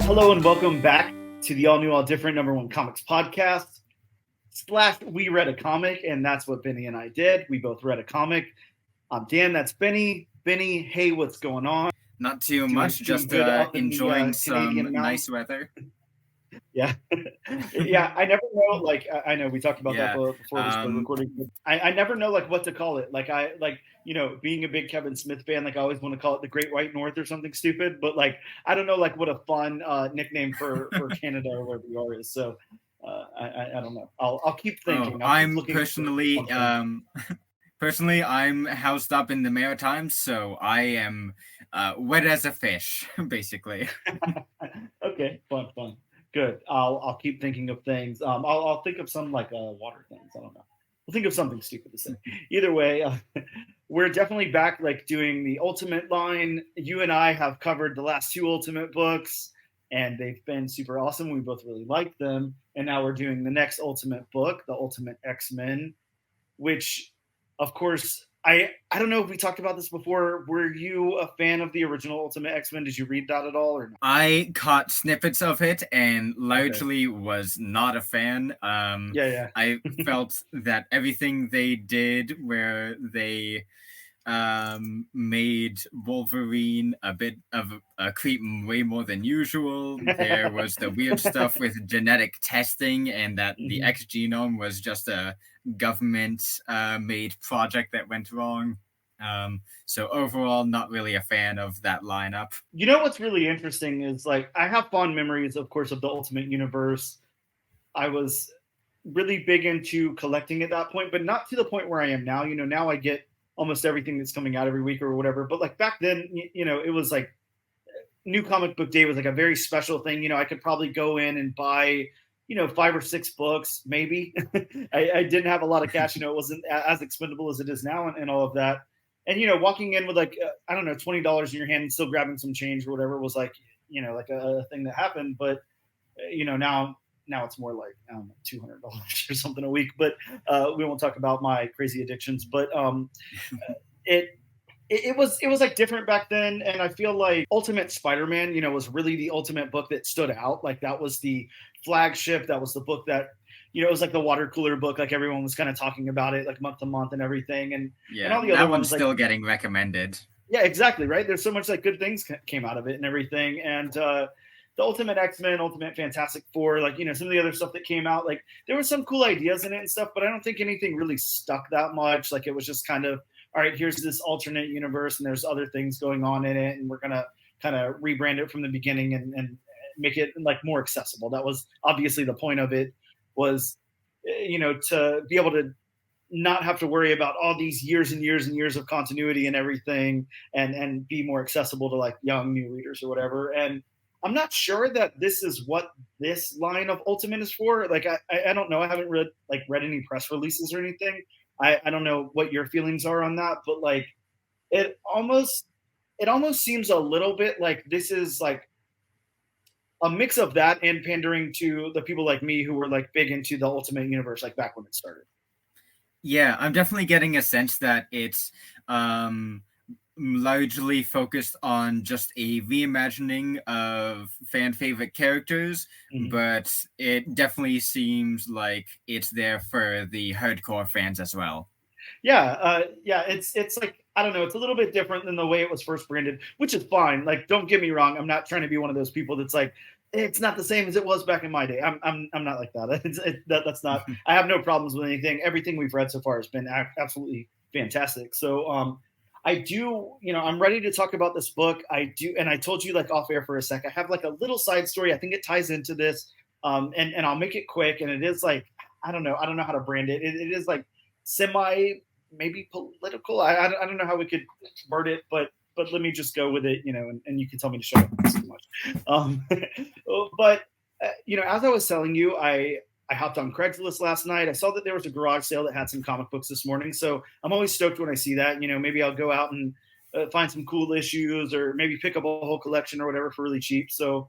Hello and welcome back to the All New, All Different #1 Comics Podcast. / we read a comic, and that's what Benny and I did. We both read a comic. I'm Dan, that's Benny. Benny, hey, what's going on? Not too much, just enjoying some nice weather. Yeah. Yeah, I never know, like, I know we talked about that before we started recording. I never know, like, what to call it. Like, being a big Kevin Smith fan, like, I always want to call it the Great White North or something stupid. But, like, I don't know, like, what a fun nickname for Canada or wherever you are is. So, I don't know. I'll keep thinking. I'm personally, I'm housed up in the Maritimes, so I am wet as a fish, basically. Okay, fun. Good. I'll keep thinking of things. I'll think of some like water things. I don't know. We'll think of something stupid to say. Either way, we're definitely back, like doing the Ultimate line. You and I have covered the last 2 Ultimate books, and they've been super awesome. We both really liked them, and now we're doing the next Ultimate book, the Ultimate X-Men, which, of course, I don't know if we talked about this before. Were you a fan of the original Ultimate X-Men? Did you read that at all or not? I caught snippets of it and largely was not a fan. Yeah. I felt that everything they did where they made Wolverine a bit of a creep way more than usual. There was the weird stuff with genetic testing and that the X genome was just a government made project that went wrong. So overall, not really a fan of that lineup. You know what's really interesting is, like, I have fond memories, of course, of the Ultimate Universe. I was really big into collecting at that point, but not to the point where I am now. You know, now I get almost everything that's coming out every week or whatever. But like back then, you know, it was like New Comic Book Day was like a very special thing. You know, I could probably go in and buy, 5 or 6 books, maybe. I didn't have a lot of cash. You know, it wasn't as expendable as it is now and all of that. And, walking in with like, I don't know, $20 in your hand and still grabbing some change or whatever was like, like a thing that happened. But, now it's more like, I don't know, $200 or something a week. But we won't talk about my crazy addictions. But it was like different back then, and I feel like Ultimate Spider-Man, was really the ultimate book that stood out. Like that was the flagship. That was the book that, it was like the water cooler book. Like everyone was kind of talking about it, like month to month and everything. And yeah, all the other ones still getting recommended. Yeah, exactly. Right. There's so much like good things came out of it and everything. And the Ultimate X-Men, Ultimate Fantastic Four, like, some of the other stuff that came out, like there were some cool ideas in it and stuff, but I don't think anything really stuck that much. Like it was just kind of, all right, here's this alternate universe and there's other things going on in it. And we're going to kind of rebrand it from the beginning and make it like more accessible. That was obviously the point of it, was, to be able to not have to worry about all these years and years and years of continuity and everything, and be more accessible to like young new readers or whatever. And I'm not sure that this is what this line of Ultimate is for. Like, I don't know. I haven't read any press releases or anything. I don't know what your feelings are on that, but like it almost seems a little bit like this is like a mix of that and pandering to the people like me who were like big into the Ultimate Universe, like back when it started. Yeah, I'm definitely getting a sense that it's largely focused on just a reimagining of fan favorite characters, but it definitely seems like it's there for the hardcore fans as well. Yeah, it's like, I don't know, it's a little bit different than the way it was first branded, which is fine. Like, don't get me wrong, I'm not trying to be one of those people that's like, it's not the same as it was back in my day. I'm not like that. That's not. I have no problems with anything. Everything we've read so far has been absolutely fantastic. So I do, I'm ready to talk about this book. I do, and I told you like off air for a sec. I have like a little side story. I think it ties into this, and I'll make it quick. And it is like, I don't know how to brand it. It is like semi, maybe political. I don't know how we could word it, but let me just go with it, and you can tell me to shut up too much. But as I was telling you, I hopped on Craigslist last night. I saw that there was a garage sale that had some comic books this morning. So I'm always stoked when I see that. Maybe I'll go out and find some cool issues, or maybe pick up a whole collection or whatever for really cheap. So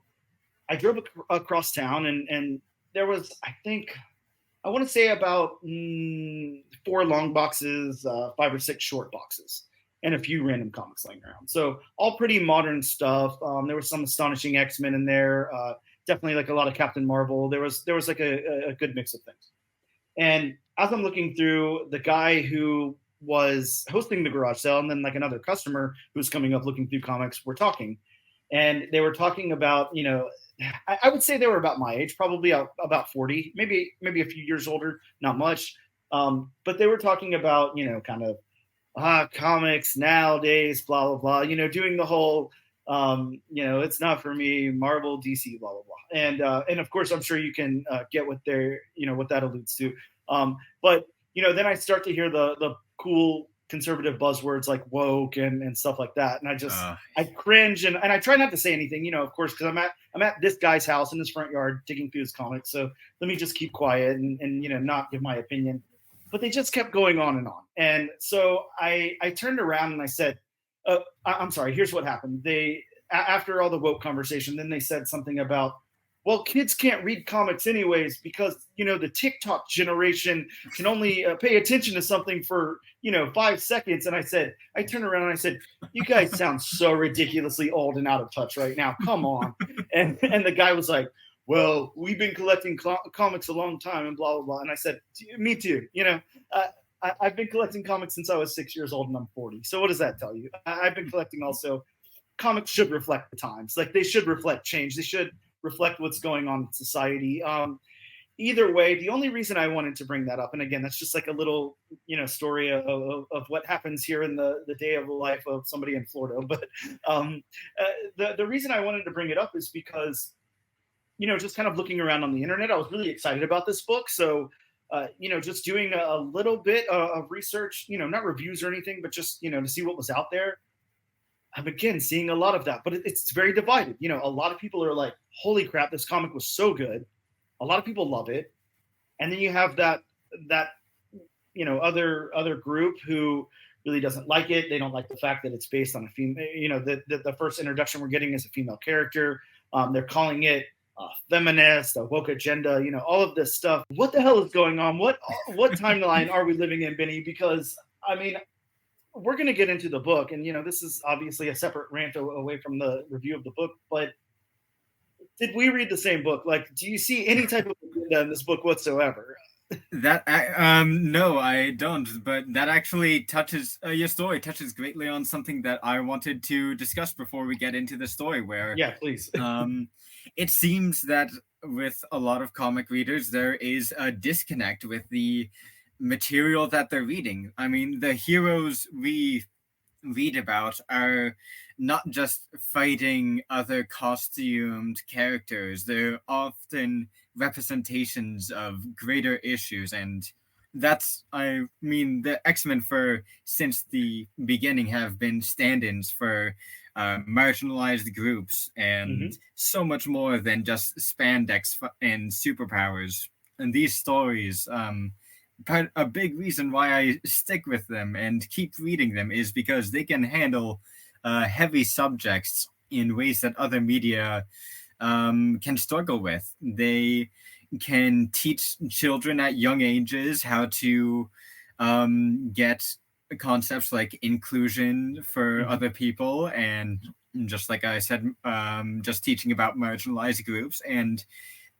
I drove across town, and there was, I think, I want to say about 4 long boxes, 5 or 6 short boxes. and a few random comics laying around. So all pretty modern stuff. There was some astonishing X-Men in there. Definitely like a lot of Captain Marvel. There was like a good mix of things. And as I'm looking through, the guy who was hosting the garage sale and then like another customer who was coming up looking through comics were talking. And they were talking about, I would say they were about my age, probably about 40, maybe a few years older, not much. But they were talking about, kind of comics nowadays, blah, blah, blah, doing the whole, it's not for me, Marvel, DC, blah, blah, blah. And of course, I'm sure you can get what they're, what that alludes to. But, then I start to hear the cool conservative buzzwords like woke and stuff like that. And I cringe and I try not to say anything, of course, because I'm at this guy's house in his front yard digging through his comics. So let me just keep quiet and not give my opinion. But they just kept going on and on. And so I turned around and I said, I'm sorry, here's what happened. After all the woke conversation, then they said something about, well, kids can't read comics anyways because, the TikTok generation can only pay attention to something for, 5 seconds. And I turned around and I said, you guys sound so ridiculously old and out of touch right now. Come on. And the guy was like, well, we've been collecting comics a long time and blah, blah, blah. And I said, me too. I've been collecting comics since I was 6 years old and I'm 40. So what does that tell you? I've been collecting also. Comics should reflect the times. Like they should reflect change. They should reflect what's going on in society. Either way, the only reason I wanted to bring that up, and again, that's just like a little, story of what happens here in the day of the life of somebody in Florida. But the reason I wanted to bring it up is because, just kind of looking around on the internet, I was really excited about this book. So, just doing a little bit of research, not reviews or anything, but just, to see what was out there. I'm again seeing a lot of that, but it's very divided. A lot of people are like, holy crap, this comic was so good. A lot of people love it. And then you have that other group who really doesn't like it. They don't like the fact that it's based on a female, the first introduction we're getting is a female character. They're calling it feminist, a woke agenda, all of this stuff. What the hell is going on? What timeline are we living in, Benny? Because we're going to get into the book, and this is obviously a separate rant away from the review of the book, but did we read the same book? Like, do you see any type of agenda in this book whatsoever? That no, I don't. But that actually touches your story touches greatly on something that I wanted to discuss before we get into the story. Where Please. It seems that with a lot of comic readers, there is a disconnect with the material that they're reading. I mean, the heroes we read about are not just fighting other costumed characters. They're often representations of greater issues, and that's, the X-Men since the beginning have been stand-ins for marginalized groups and so much more than just spandex and superpowers. And these stories, a big reason why I stick with them and keep reading them is because they can handle heavy subjects in ways that other media can struggle with. They can teach children at young ages how to get concepts like inclusion for other people, and just like I said, just teaching about marginalized groups. And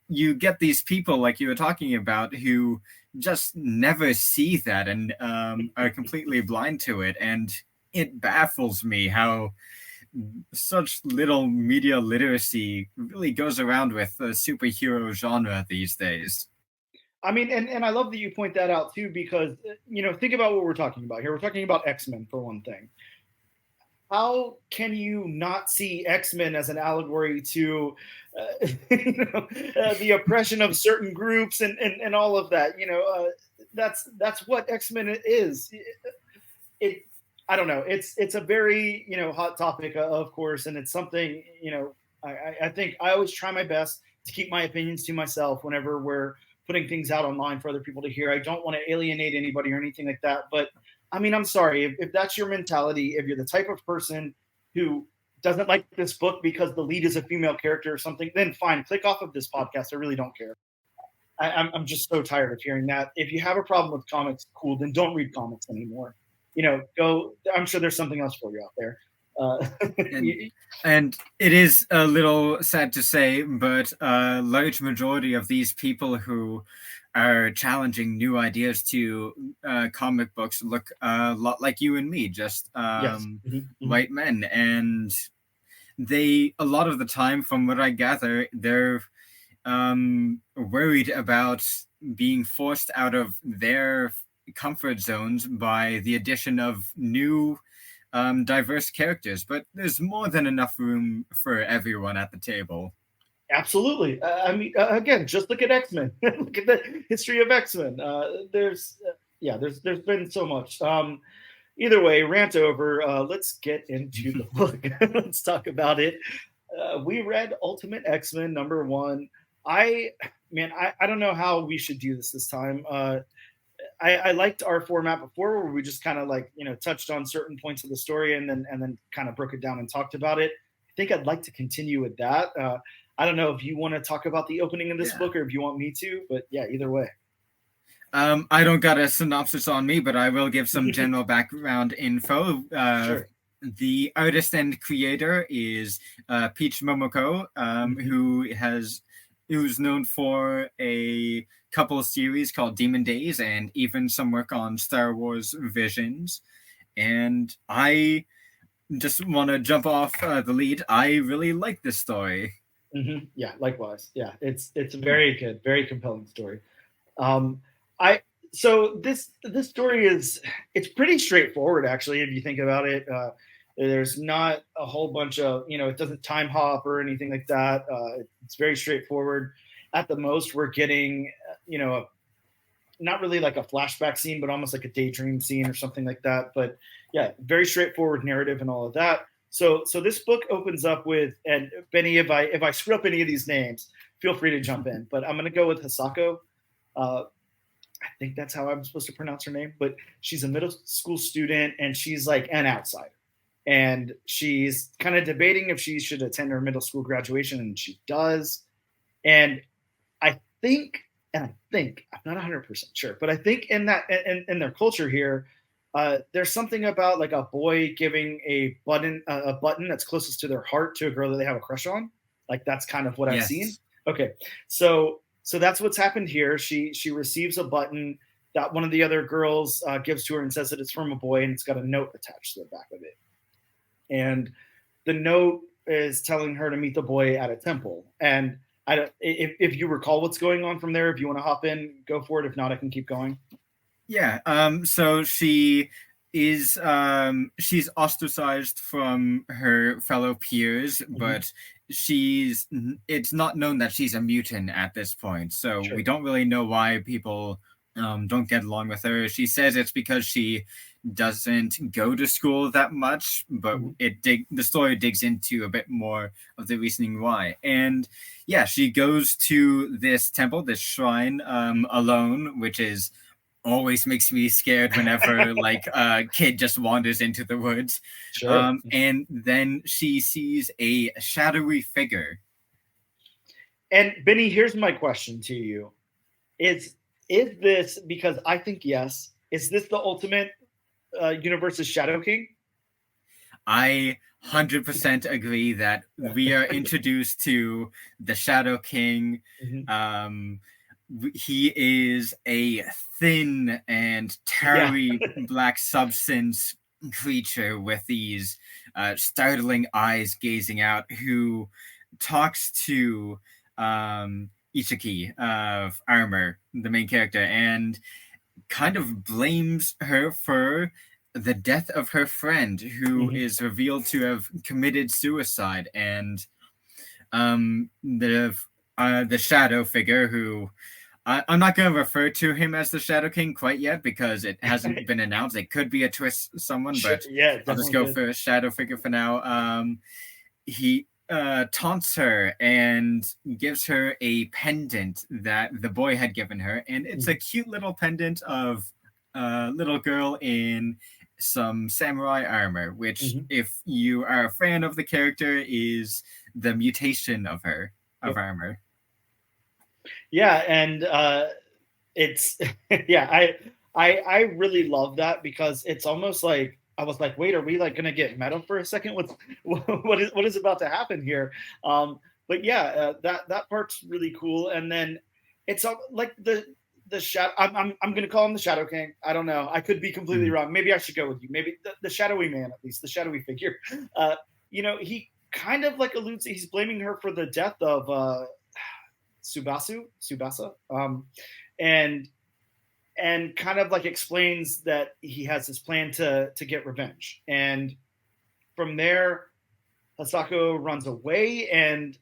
you get these people like you were talking about who just never see that and are completely blind to it. And it baffles me how such little media literacy really goes around with the superhero genre these days. And I love that you point that out too, because, think about what we're talking about here. We're talking about X-Men for one thing. How can you not see X-Men as an allegory to the oppression of certain groups and all of that? That's what X-Men is. I don't know. It's a very, hot topic, of course. And it's something, I think I always try my best to keep my opinions to myself whenever we're putting things out online for other people to hear. I don't want to alienate anybody or anything like that. But I'm sorry, if that's your mentality, if you're the type of person who doesn't like this book because the lead is a female character or something, then fine, click off of this podcast. I really don't care. I'm just so tired of hearing that. If you have a problem with comics, cool, then don't read comics anymore. go. I'm sure there's something else for you out there. and and it is a little sad to say, but a large majority of these people who are challenging new ideas to comic books look a lot like you and me, just Yes. Mm-hmm. white men, and they a lot of the time, from what I gather, they're worried about being forced out of their comfort zones by the addition of new diverse characters, but there's more than enough room for everyone at the table. Absolutely. I mean, again, just look at X-Men. Look at the history of X-Men. There's been so much. Either way, rant over. Let's get into the book. Let's talk about it. We read Ultimate X-Men #1. I don't know how we should do this time. I liked our format before, where we just kind of like touched on certain points of the story and then kind of broke it down and talked about it. I think I'd like to continue with that. I don't know if you want to talk about the opening of this book or if you want me to, but yeah, either way. I don't got a synopsis on me, but I will give some general background info. Sure. The artist and creator is Peach Momoko, who's known for a couple of series called Demon Days and even some work on Star Wars Visions. And I just want to jump off the lead. I really like this story. Mm-hmm. Yeah, likewise. Yeah, it's a very good, very compelling story. So this story it's pretty straightforward actually if you think about it. There's not a whole bunch of it doesn't time hop or anything like that. It's very straightforward. At the most, we're getting not really like a flashback scene, but almost like a daydream scene or something like that. But yeah, very straightforward narrative and all of that. So this book opens up with, and Benny, if I screw up any of these names, feel free to jump in. But I'm going to go with Hisako. I think that's how I'm supposed to pronounce her name. But she's a middle school student, and she's like an outsider. And she's kind of debating if she should attend her middle school graduation, and she does. And I think I'm not 100% sure, but I think in their culture here, there's something about like a boy giving a button that's closest to their heart to a girl that they have a crush on. Like that's kind of what I've seen. Okay, so that's what's happened here. She receives a button that one of the other girls gives to her and says that it's from a boy, and it's got a note attached to the back of it. And the note is telling her to meet the boy at a temple. And if you recall what's going on from there, if you want to hop in, go for it. If not, I can keep going. Yeah. So she is she's ostracized from her fellow peers, but it's not known that she's a mutant at this point. So we don't really know why people don't get along with her. She says it's because she doesn't go to school that much, but the story digs into a bit more of the reasoning why. And yeah, she goes to this temple, this shrine, alone, which is always makes me scared whenever like a kid just wanders into the woods. And then she sees a shadowy figure. And Benny, here's my question to you: Is this, because I think yes, is this the ultimate universe's Shadow King? I 100% agree that we are introduced to the Shadow King. He is a thin and tarry black substance creature with these startling eyes gazing out, who talks to Ichiki of Armor, the main character, and kind of blames her for the death of her friend, who is revealed to have committed suicide. And the shadow figure, who I'm not going to refer to him as the Shadow King quite yet because it hasn't been announced. It could be a twist someone, but I'll just go for a shadow figure for now. He taunts her and gives her a pendant that the boy had given her, and it's a cute little pendant of a little girl in some samurai armor, which, if you are a fan of the character, is the mutation of her armor. Yeah, and it's I I really love that because it's almost like I was like, wait, are we like gonna get meta for a second? What's what is about to happen here? But yeah, that part's really cool. And then it's like the shadow. I'm gonna call him the Shadow King. I don't know. I could be completely Mm. wrong. Maybe I should go with you. Maybe the shadowy man, at least the shadowy figure. He kind of like alludes. He's blaming her for the death of Subasa, and kind of like explains that he has this plan to get revenge. And from there, Hasako runs away, and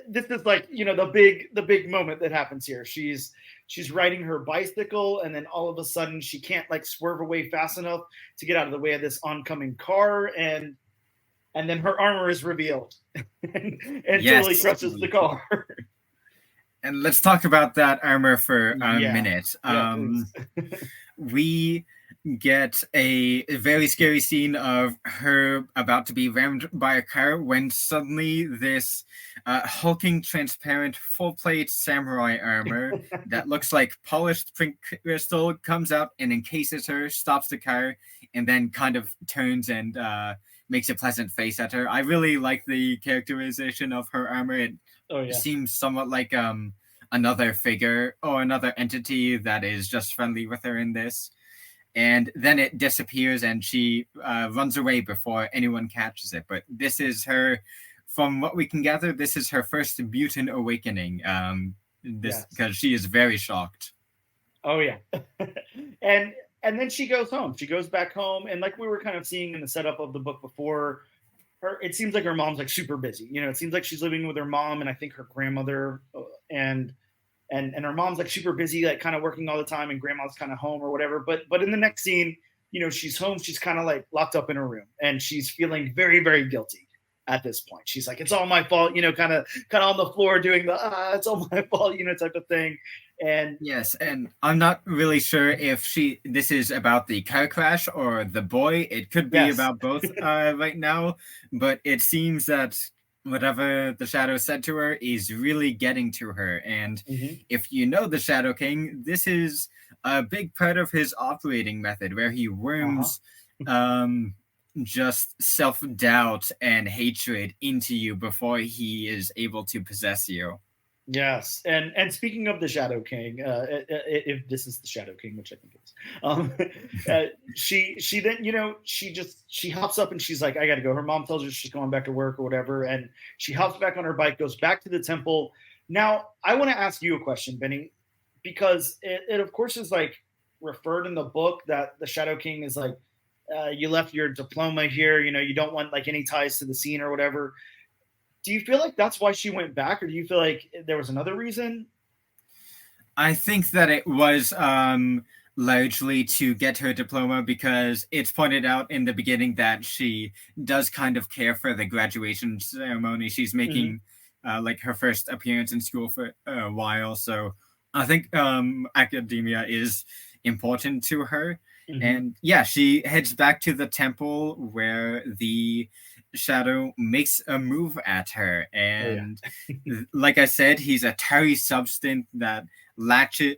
this is like the big moment that happens here. She's riding her bicycle, and then all of a sudden she can't like swerve away fast enough to get out of the way of this oncoming car, and then her armor is revealed and totally Yes. crushes the car. And let's talk about that armor for a Yeah, minute. yeah, please. We get a very scary scene of her about to be rammed by a car when suddenly this hulking, transparent, full-plate samurai armor that looks like polished pink crystal comes out and encases her, stops the car, and then kind of turns and makes a pleasant face at her. I really like the characterization of her armor. It Oh yeah. seems somewhat like another figure or another entity that is just friendly with her in this. And then it disappears and she runs away before anyone catches it. But this is her, from what we can gather, this is her first mutant awakening. This Yes. because she is very shocked. Oh yeah. And then she goes home. She goes back home, and like we were kind of seeing in the setup of the book before, it seems like her mom's like super busy. It seems like she's living with her mom and I think her grandmother, and her mom's like super busy, like kind of working all the time, and grandma's kind of home or whatever. But in the next scene, she's home. She's kind of like locked up in her room, and she's feeling very, very guilty at this point. She's like, it's all my fault, kind of on the floor doing the it's all my fault, type of thing. And yes, and I'm not really sure if this is about the car crash or the boy. It could be yes, about both right now, but it seems that whatever the Shadow said to her is really getting to her. And if you know the Shadow King, this is a big part of his operating method where he worms just self-doubt and hatred into you before he is able to possess you. Yes, and speaking of the Shadow King, if this is the Shadow King, which I think it is, she then she hops up and she's like, I got to go. Her mom tells her she's going back to work or whatever, and she hops back on her bike, goes back to the temple. Now, I want to ask you a question, Benny, because it of course is like referred in the book that the Shadow King is like, you left your diploma here, you don't want like any ties to the scene or whatever. Do you feel like that's why she went back, or do you feel like there was another reason? I think that it was largely to get her diploma because it's pointed out in the beginning that she does kind of care for the graduation ceremony. She's making like her first appearance in school for a while. So I think academia is important to her. And yeah, she heads back to the temple where the Shadow makes a move at her, and like I said, he's a tarry substance that lashes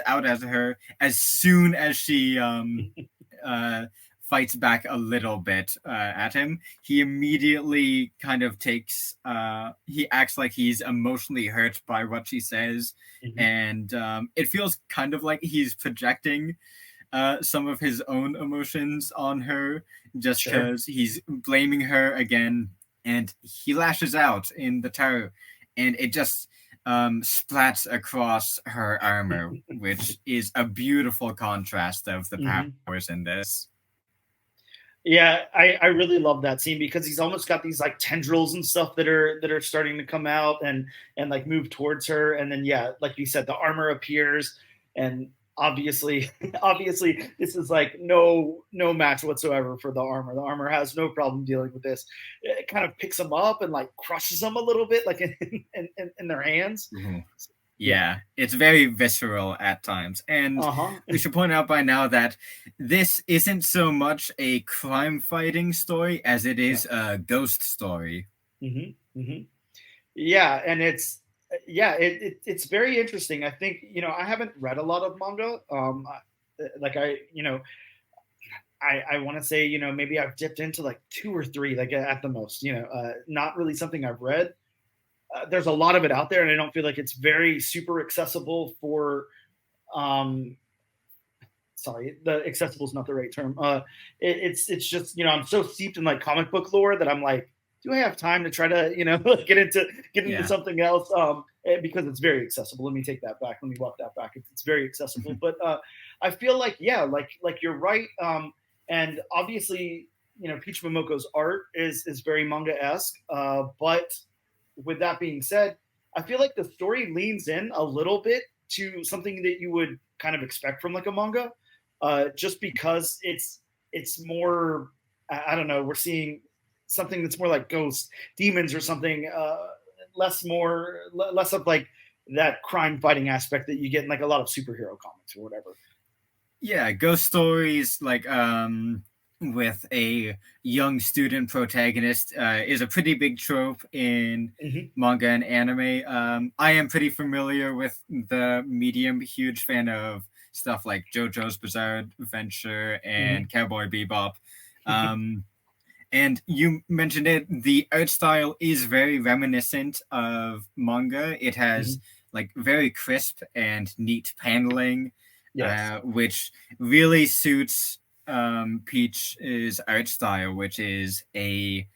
out at her as soon as she fights back a little bit at him. He immediately kind of he acts like he's emotionally hurt by what she says, and it feels kind of like he's projecting some of his own emotions on her just because he's blaming her again, and he lashes out in the tower, and it just splats across her armor, which is a beautiful contrast of the powers in this. Yeah, I really love that scene because he's almost got these like tendrils and stuff that are starting to come out and like move towards her, and then like you said, the armor appears, and obviously this is like no match whatsoever for the armor. The armor has no problem dealing with this. It kind of picks them up and like crushes them a little bit, like in their hands. Yeah, it's very visceral at times. And we should point out by now that this isn't so much a crime fighting story as it is a ghost story. Yeah, and it's yeah, it's very interesting. I think, I haven't read a lot of manga. Like I want to say, maybe I've dipped into like two or three, like at the most, not really something I've read. There's a lot of it out there, and I don't feel like it's very super accessible for, um, sorry, the accessible is not the right term. It's just, I'm so steeped in like comic book lore that I'm like, do I have time to try to, get into Yeah. something else? Because it's very accessible. Let me take that back. Let me walk that back. It's very accessible. But I feel like, yeah, like you're right. And obviously, Peach Momoko's art is very manga esque. But with that being said, I feel like the story leans in a little bit to something that you would kind of expect from like a manga, just because it's more. I don't know. We're seeing something that's more like ghosts, demons, or something. Less of like that crime fighting aspect that you get in like a lot of superhero comics or whatever. Yeah, ghost stories like with a young student protagonist is a pretty big trope in Mm-hmm. manga and anime. I am pretty familiar with the medium, huge fan of stuff like JoJo's Bizarre Adventure and Cowboy Bebop. Um, and you mentioned it, the art style is very reminiscent of manga. It Mm-hmm. has like very crisp and neat paneling, Yes. which really suits Peach's art style, which is a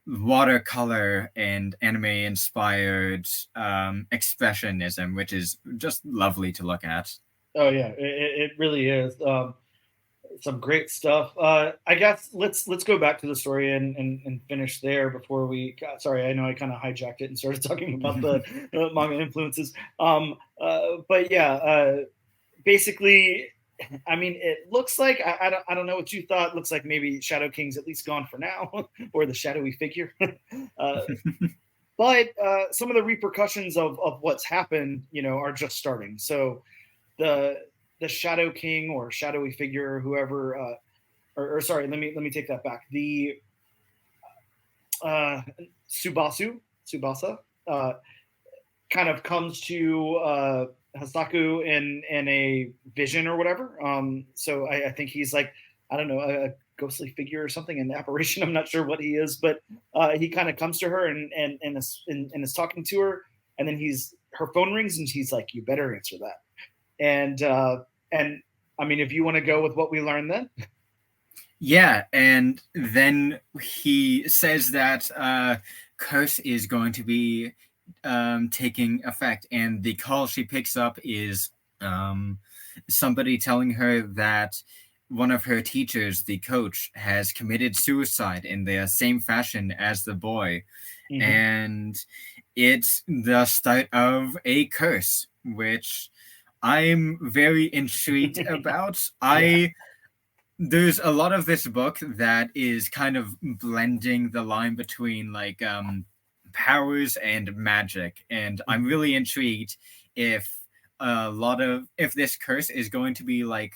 watercolor and anime inspired expressionism, which is just lovely to look at. Oh yeah, it really is. Some great stuff. I guess let's go back to the story and finish there before we. Sorry, I know I kind of hijacked it and started talking about the manga influences. But yeah, basically, I mean, it looks like I don't know what you thought. It looks like maybe Shadow King's at least gone for now, or the shadowy figure. uh, but some of the repercussions of what's happened, are just starting. So the the Shadow King or shadowy figure or whoever, or sorry, let me take that back. The uh, Subasa, uh, kind of comes to Hasaku in a vision or whatever. So I think he's like, I don't know, a ghostly figure or something, an apparition. I'm not sure what he is, but he kind of comes to her and is talking to her, and then her phone rings and he's like, "You better answer that." And I mean, if you want to go with what we learned then. Yeah, and then he says that curse is going to be taking effect, and the call she picks up is um, somebody telling her that one of her teachers, the coach, has committed suicide in the same fashion as the boy, Mm-hmm. and it's the start of a curse, which I'm very intrigued about. Yeah. I There's a lot of this book that is kind of blending the line between like powers and magic, and I'm Mm-hmm. really intrigued if if this curse is going to be like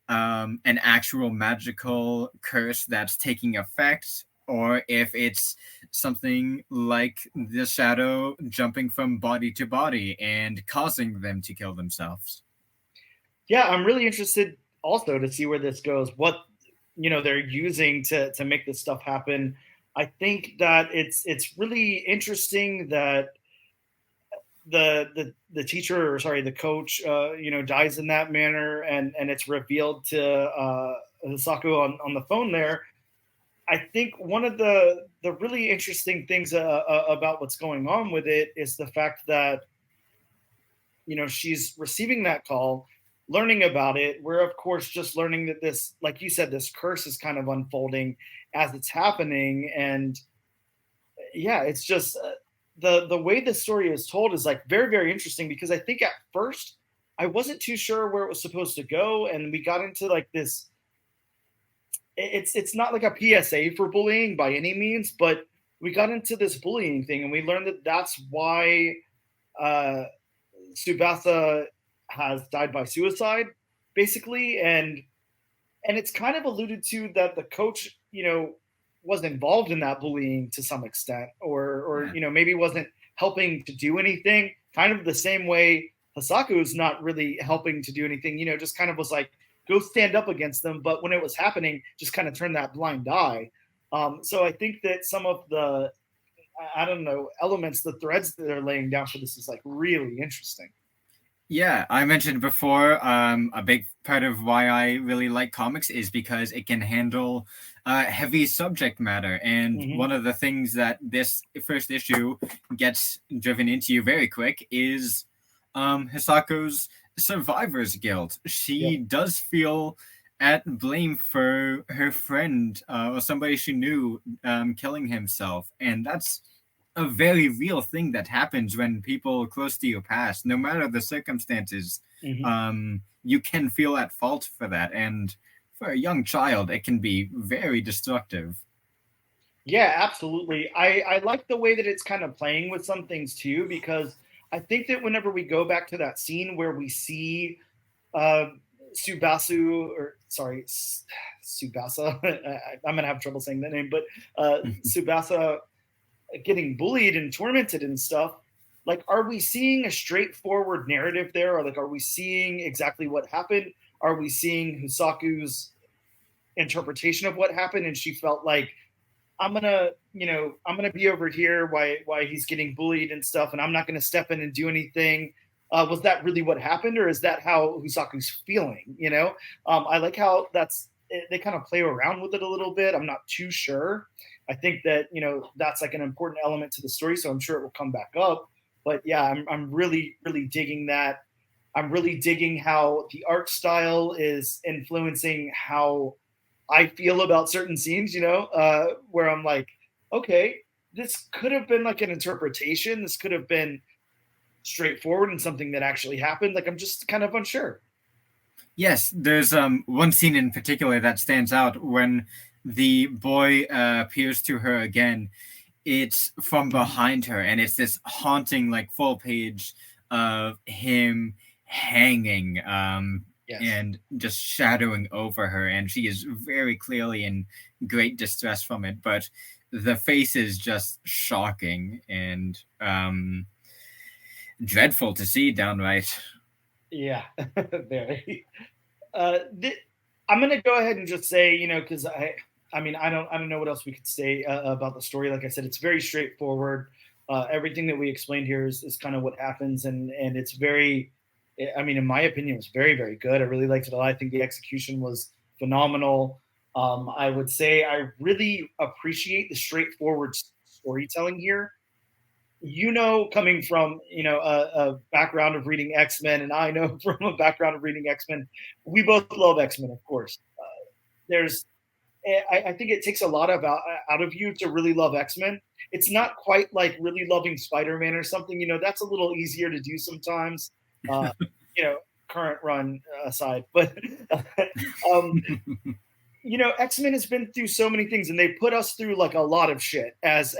an actual magical curse that's taking effect, or if it's something like the shadow jumping from body to body and causing them to kill themselves. Yeah, I'm really interested also to see where this goes. What they're using to make this stuff happen. I think that it's really interesting that the teacher, or sorry, the coach, dies in that manner, and it's revealed to Saku on the phone there. I think one of the really interesting things about what's going on with it is the fact that she's receiving that call, learning about it. We're of course just learning that this, like you said, this curse is kind of unfolding as it's happening. And yeah, it's just the way the story is told is like very, very interesting, because I think at first I wasn't too sure where it was supposed to go, and we got into like this. It's not like a PSA for bullying by any means, but we got into this bullying thing, and we learned that that's why uh, Subasa has died by suicide, basically. And it's kind of alluded to that the coach, was involved in that bullying to some extent, or Yeah. maybe wasn't helping to do anything, kind of the same way Hisaku is not really helping to do anything, just kind of was like, go stand up against them. But when it was happening, just kind of turn that blind eye. So I think that some of the, I don't know, elements, the threads that they're laying down for this is like really interesting. Yeah, I mentioned before, a big part of why I really like comics is because it can handle heavy subject matter. And Mm-hmm. one of the things that this first issue gets driven into you very quick is Hisako's survivor's guilt. She Yep. does feel at blame for her friend or somebody she knew killing himself. And that's a very real thing that happens when people close to you pass, no matter the circumstances. Mm-hmm. You can feel at fault for that, and for a young child, it can be very destructive. Yeah, absolutely. I like the way that it's kind of playing with some things too, because I think that whenever we go back to that scene where we see uh, Subasu, or sorry, Subasa, I'm gonna have trouble saying that name, but Subasa getting bullied and tormented and stuff. Like, are we seeing a straightforward narrative there, or like, are we seeing exactly what happened? Are we seeing Husaku's interpretation of what happened, and she felt like, I'm gonna be over here why he's getting bullied and stuff, and I'm not gonna step in and do anything. Was that really what happened, or is that how Husaku's feeling? I like how they kind of play around with it a little bit. I'm not too sure. I think that that's like an important element to the story, so I'm sure it will come back up. But yeah, I'm really really digging that. I'm really digging how the art style is influencing how I feel about certain scenes, where I'm like, okay, this could have been like an interpretation. This could have been straightforward and something that actually happened. Like, I'm just kind of unsure. Yes, there's one scene in particular that stands out when the boy appears to her again. It's from behind her, and it's this haunting, like, full page of him hanging Yes. and just shadowing over her, and she is very clearly in great distress from it. But the face is just shocking and dreadful to see, downright. Yeah. Very. Uh, th- I'm gonna go ahead and just say, because I mean, I don't know what else we could say about the story. Like I said, it's very straightforward. Everything that we explained here is kind of what happens, and it's very, I mean, in my opinion, it was very very good. I really liked it a lot. I think the execution was phenomenal. I would say I really appreciate the straightforward storytelling here. Coming from a background of reading X-Men, and I know from a background of reading X-Men, we both love X-Men, of course. There's I think it takes a lot out of you to really love X-Men. It's not quite like really loving Spider-Man or something. That's a little easier to do sometimes. uh, you know Current run aside, but um, X-Men has been through so many things, and they put us through like a lot of shit as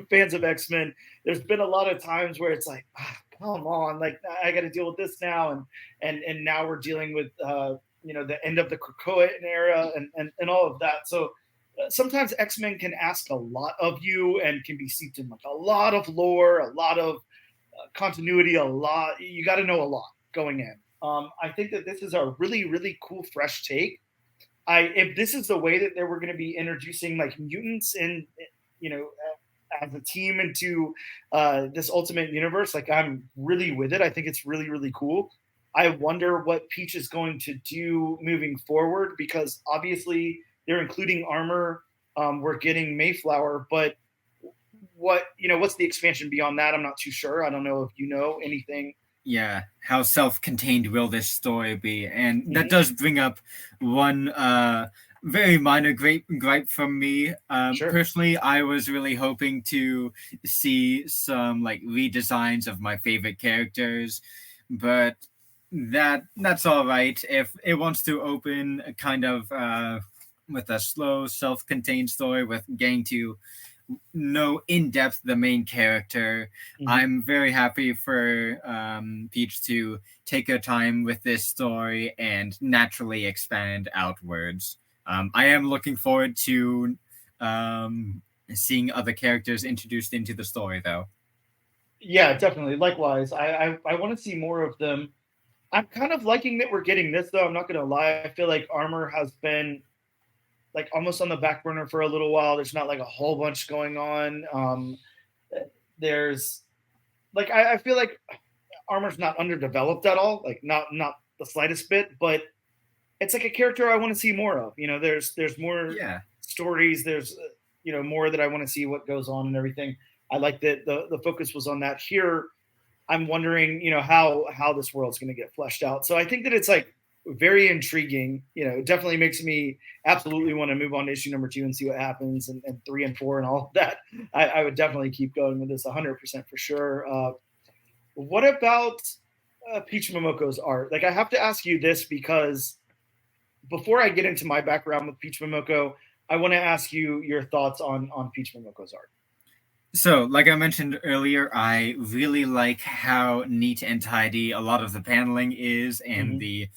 fans of X-Men. There's been a lot of times where it's like, come on, like I got to deal with this now, and now we're dealing with the end of the Krakoan era and all of that. So sometimes X-Men can ask a lot of you and can be steeped in like a lot of lore, a lot of continuity, a lot. You got to know a lot going in. I think that this is a really really cool fresh take. If this is the way that they were going to be introducing like mutants and you know as a team into this ultimate universe, like I'm really with it. I think it's really really cool. I wonder what Peach is going to do moving forward, because obviously they're including armor. We're getting Mayflower, but what's the expansion beyond that? I'm not too sure. I don't know if you know anything. Yeah, how self-contained will this story be? And that Mhm. does bring up one very minor gripe from me. Sure. Personally, I was really hoping to see some like redesigns of my favorite characters, but that's all right. If it wants to open a kind of with a slow, self-contained story with getting to know in depth the main character. Mhm. I'm very happy for Peach to take her time with this story and naturally expand outwards. I am looking forward to seeing other characters introduced into the story, though. Yeah, definitely. Likewise, I want to see more of them. I'm kind of liking that we're getting this though. I'm not gonna lie. I feel like Armor has been like almost on the back burner for a little while. There's not like a whole bunch going on. There's like I feel like Armor's not underdeveloped at all. Like not the slightest bit. But it's like a character I want to see more of. There's more Yeah. stories. There's more that I want to see what goes on and everything. I like that the focus was on that here. I'm wondering, how this world's going to get fleshed out. So I think that it's like very intriguing. It definitely makes me absolutely want to move on to issue number 2 and see what happens, and 3 and 4 and all of that. I would definitely keep going with this 100% for sure. What about Peach Momoko's art? Like, I have to ask you this because before I get into my background with Peach Momoko, I want to ask you your thoughts on Peach Momoko's art. So, like I mentioned earlier, I really like how neat and tidy a lot of the paneling is, and Mm-hmm. the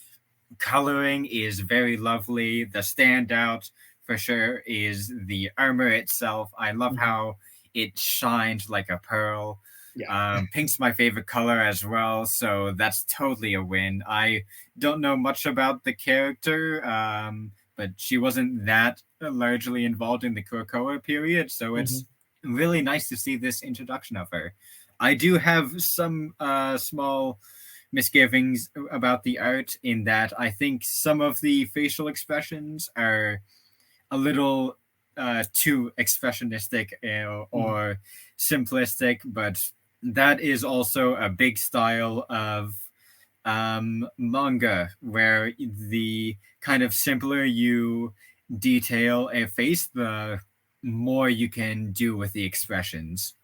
coloring is very lovely. The standout for sure is the armor itself. I love Mm-hmm. how it shines like a pearl. Yeah. Pink's my favorite color as well, so that's totally a win. I don't know much about the character, but she wasn't that largely involved in the Krakoa period, so Mm-hmm. it's really nice to see this introduction of her. I do have some small misgivings about the art in that I think some of the facial expressions are a little too expressionistic Mm-hmm. or simplistic, but that is also a big style of manga where the kind of simpler you detail a face, the more you can do with the expressions.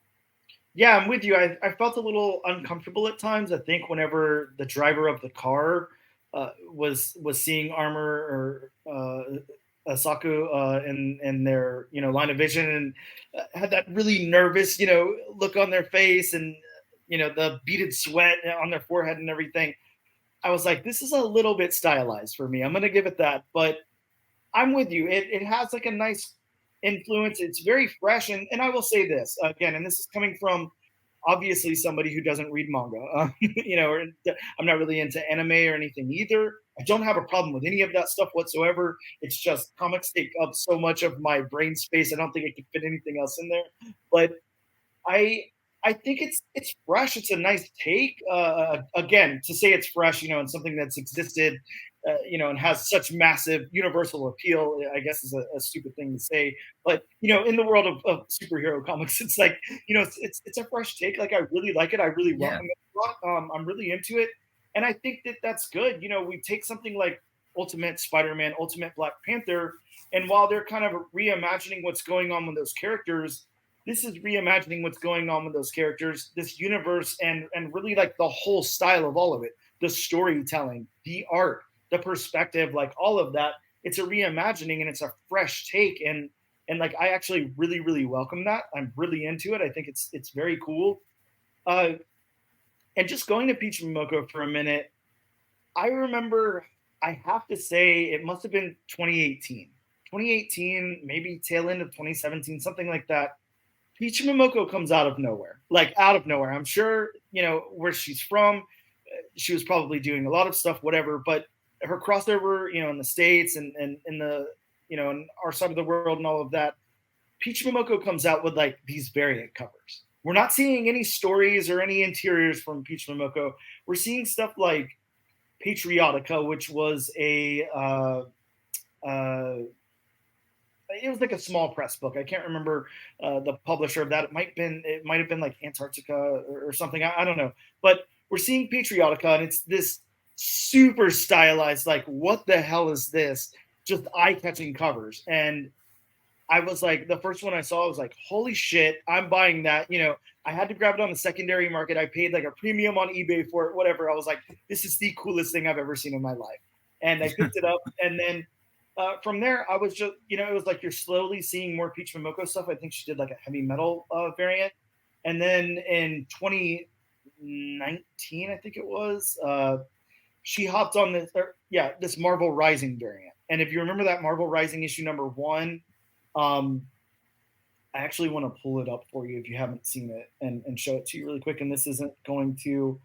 Yeah, I'm with you. I felt a little uncomfortable at times. I think whenever the driver of the car was seeing Armor or Saku in their line of vision, and had that really nervous look on their face, and the beaded sweat on their forehead and everything. I was like, this is a little bit stylized for me. I'm gonna give it that, but I'm with you. It has like a nice influence. It's very fresh, and I will say this again, and this is coming from obviously somebody who doesn't read manga, or I'm not really into anime or anything either. I don't have a problem with any of that stuff whatsoever. It's just comics take up so much of my brain space. I don't think I could fit anything else in there. But I I think it's fresh. It's a nice take. Again, to say it's fresh, and something that's existed, and has such massive universal appeal, I guess is a stupid thing to say. But in the world of superhero comics, it's like it's a fresh take. Like, I really like it. I really Yeah. welcome it a lot. I'm really into it, and I think that that's good. We take something like Ultimate Spider-Man, Ultimate Black Panther, and while they're kind of reimagining what's going on with those characters, this is reimagining what's going on with those characters, this universe, and really like the whole style of all of it, the storytelling, the art, the perspective, like all of that. It's a reimagining and it's a fresh take, and like I actually really welcome that. I'm really into it. I think it's very cool. Uh, and just going to Peach Momoko for a minute, I remember, I have to say it must have been 2018. 2018, maybe tail end of 2017, something like that. Peach Momoko comes out of nowhere, like out of nowhere. I'm sure, where she's from. She was probably doing a lot of stuff, whatever, but her crossover, in the States and in the, in our side of the world and all of that, Peach Momoko comes out with like these variant covers. We're not seeing any stories or any interiors from Peach Momoko. We're seeing stuff like Patriotica, which was uh, it was like a small press book. I can't remember the publisher of that. It might have been like Antarctica or something. I don't know. But we're seeing Patriotica, and it's this super stylized. Like, what the hell is this? Just eye-catching covers. And I was like, the first one I saw, I was like, holy shit, I'm buying that. I had to grab it on the secondary market. I paid like a premium on eBay for it, whatever. I was like, this is the coolest thing I've ever seen in my life. And I picked it up, and then from there, I was just, it was like you're slowly seeing more Peach Momoko stuff. I think she did like a heavy metal variant. And then in 2019, I think it was, she hopped on this Marvel Rising variant. And if you remember that Marvel Rising issue number 1, um, I actually want to pull it up for you if you haven't seen it, and show it to you really quick. And this isn't going to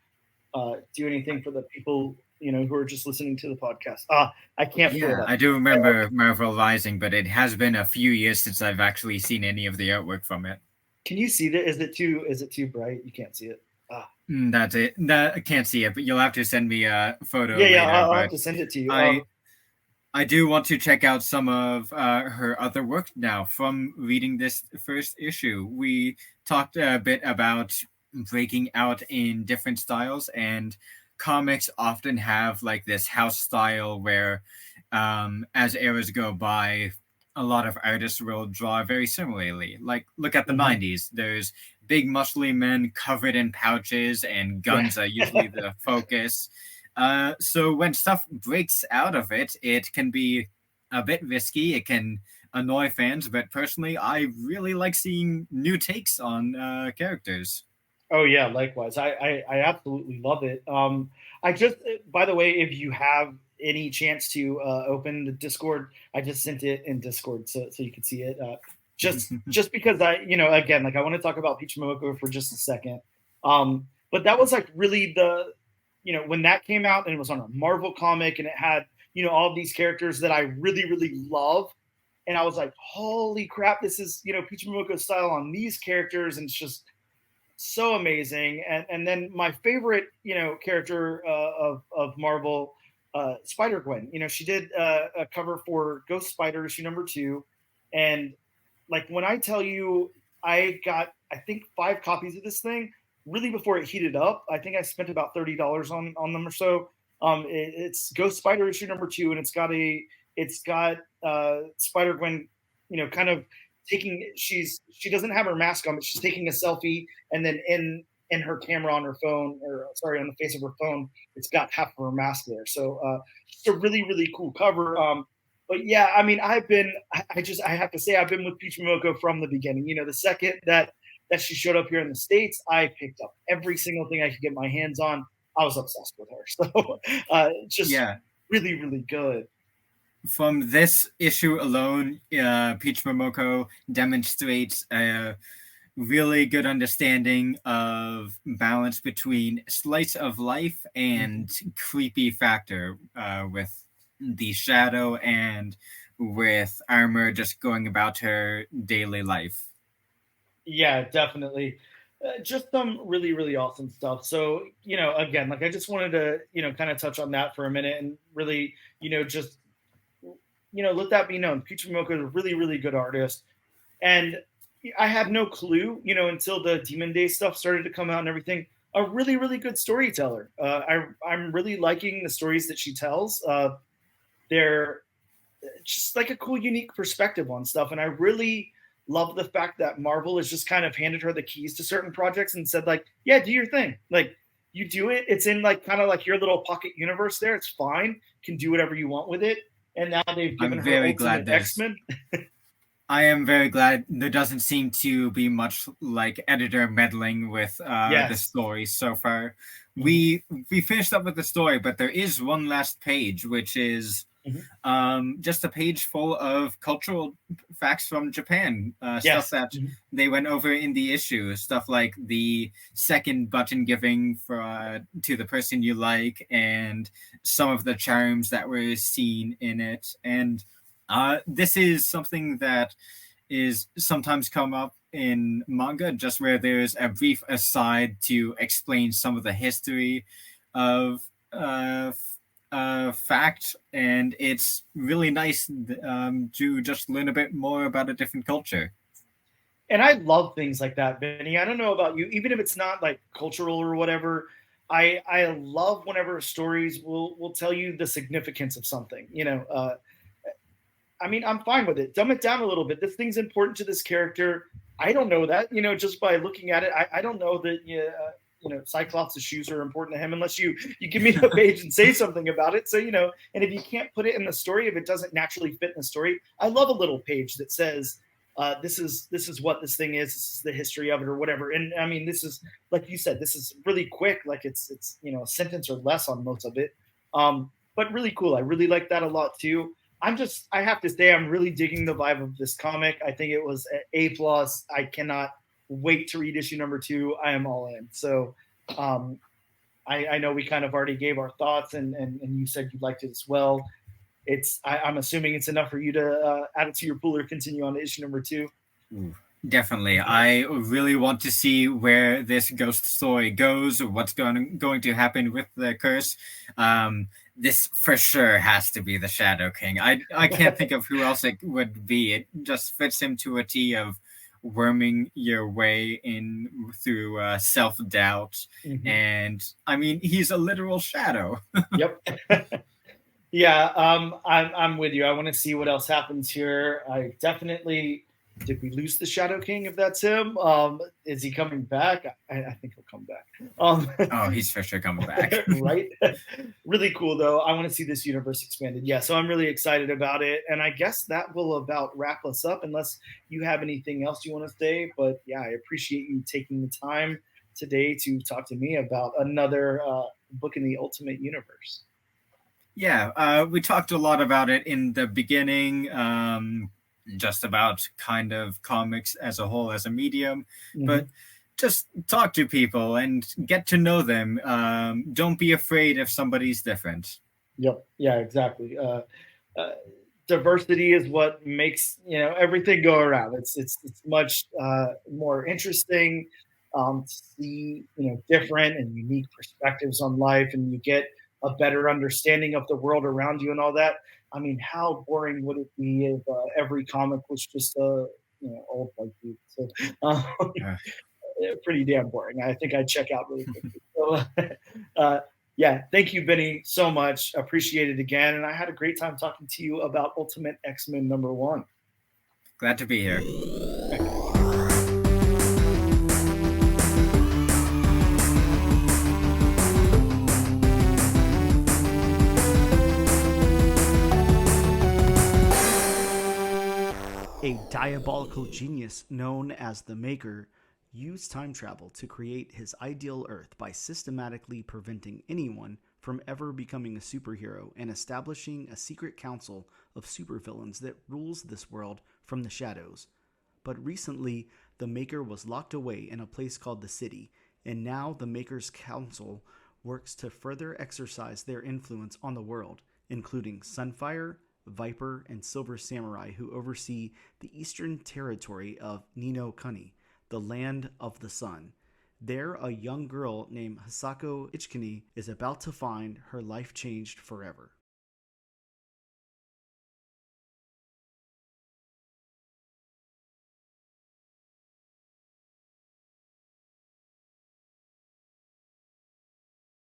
do anything for the people who are just listening to the podcast. I can't pull it Yeah, up. I do remember Marvel Rising, but it has been a few years since I've actually seen any of the artwork from it. Can you see that? Is it too bright? You can't see it. That's it. That I can't see it, but you'll have to send me a photo Yeah, yeah. later. I'll have But to send it to you. I do want to check out some of her other work now from reading this first issue. We talked a bit about breaking out in different styles, and comics often have like this house style where, as eras go by, a lot of artists will draw very similarly. Like, look at the Mhm. 90s. There's big, muscly men covered in pouches, and Yeah. guns are usually the focus. So when stuff breaks out of it, it can be a bit risky. It can annoy fans, but personally, I really like seeing new takes on characters. Oh yeah, likewise. I absolutely love it. I just, by the way, if you have any chance to open the Discord, I just sent it in Discord so you can see it. Just because again, like I want to talk about Peach Momoko for just a second. But that was like really when that came out and it was on a Marvel comic and it had all of these characters that I really really love, and I was like, holy crap, this is Peach Momoko style on these characters, and it's just so amazing. And then my favorite character of Marvel, Spider Gwen. She did a cover for Ghost Spider issue number 2, and like when I tell you, I got I think 5 copies of this thing really before it heated up. I think I spent about $30 on them or so. It's Ghost Spider issue number 2, and it's got Spider Gwen, kind of taking she doesn't have her mask on, but she's taking a selfie, and then in her camera on her phone, or sorry, on the face of her phone, it's got half of her mask there. So just a really really cool cover. But yeah, I mean, I have to say I've been with Peach Momoko from the beginning. The second that she showed up here in the States, I picked up every single thing I could get my hands on. I was obsessed with her. So just Yeah, really really good. from this issue alone, Peach Momoko demonstrates a really good understanding of balance between slice of life Mhm. and creepy factor, with the shadow and with armor just going about her daily life. Yeah, definitely. Just some really, really awesome stuff. So, again, like I just wanted to, kind of touch on that for a minute and really, just, let that be known. Peach Momoko is a really, really good artist. And I had no clue, until the Demon Days stuff started to come out and everything. A really, really good storyteller. I'm really liking the stories that she tells. They're just like a cool, unique perspective on stuff. And I really love the fact that Marvel has just kind of handed her the keys to certain projects and said, like, yeah, do your thing. Like, you do it. It's in like kind of like your little pocket universe there. It's fine. You can do whatever you want with it. And now they've given I'm her very Ultimate glad X there's Men. I am very glad there doesn't seem to be much like editor meddling with the Yes. story so far. Mhm. We finished up with the story, but there is one last page, which is Mhm. just a page full of cultural facts from Japan, stuff Yes. that Mhm. they went over in the issue, stuff like the second button giving for to the person you like, and some of the charms that were seen in it. And this is something that is sometimes come up in manga, just where there's a brief aside to explain some of the history of fact, and it's really nice to just learn a bit more about a different culture. And I love things like that, Benny. I don't know about you, even if it's not like cultural or whatever. I love whenever stories will tell you the significance of something. I mean, I'm fine with it. Dumb it down a little bit. This thing's important to this character. I don't know that, just by looking at it. I don't know that, Cyclops' shoes are important to him unless you give me a page and say something about it. So, and if you can't put it in the story, if it doesn't naturally fit in the story, I love a little page that says, this is what this thing is. This is the history of it or whatever. And I mean, this is like you said, this is really quick. Like it's a sentence or less on most of it. But really cool. I really like that a lot too. I have to say, I'm really digging the vibe of this comic. I think it was A plus. I cannot wait to read issue number 2. I am all in. So, um, I know we kind of already gave our thoughts, and you said you liked it as well. I'm assuming it's enough for you to add it to your pool or continue on to issue number 2. Ooh, definitely. I really want to see where this ghost story goes, what's going to happen with the curse. This for sure has to be the Shadow King. I can't think of who else it would be. It just fits him to a T of worming your way in through self-doubt. Mm-hmm. And I mean, he's a literal shadow. Yep. Yeah, I'm with you. I want to see what else happens here. I definitely did we lose the Shadow King if that's him? Is he coming back? I think he'll come back. Oh, he's for sure coming back. Right? Really cool though. I want to see this universe expanded. Yeah, so I'm really excited about it. And I guess that will about wrap us up unless you have anything else you want to say. But yeah, I appreciate you taking the time today to talk to me about another book in the Ultimate Universe. Yeah, we talked a lot about it in the beginning, just about kind of comics as a whole, as a medium, but just talk to people and get to know them. Don't be afraid if somebody's different. Yep. Yeah, exactly. Diversity is what makes everything go around. It's much more interesting to see different and unique perspectives on life, and you get a better understanding of the world around you and all that. I mean, how boring would it be if every comic was just old white dude? So Uh, pretty damn boring. I think I'd check out really quickly. So, uh, yeah, thank you, Benny, so much. Appreciate it again. And I had a great time talking to you about Ultimate X-Men #1. Glad to be here. A diabolical genius known as the Maker used time travel to create his ideal Earth by systematically preventing anyone from ever becoming a superhero and establishing a secret council of supervillains that rules this world from the shadows. But recently, the Maker was locked away in a place called the City, and now the Maker's council works to further exercise their influence on the world, including Sunfire, Viper, and Silver Samurai, who oversee the eastern territory of Nino Kuni, the land of the sun. There, a young girl named Hisako Ichikuni is about to find her life changed forever.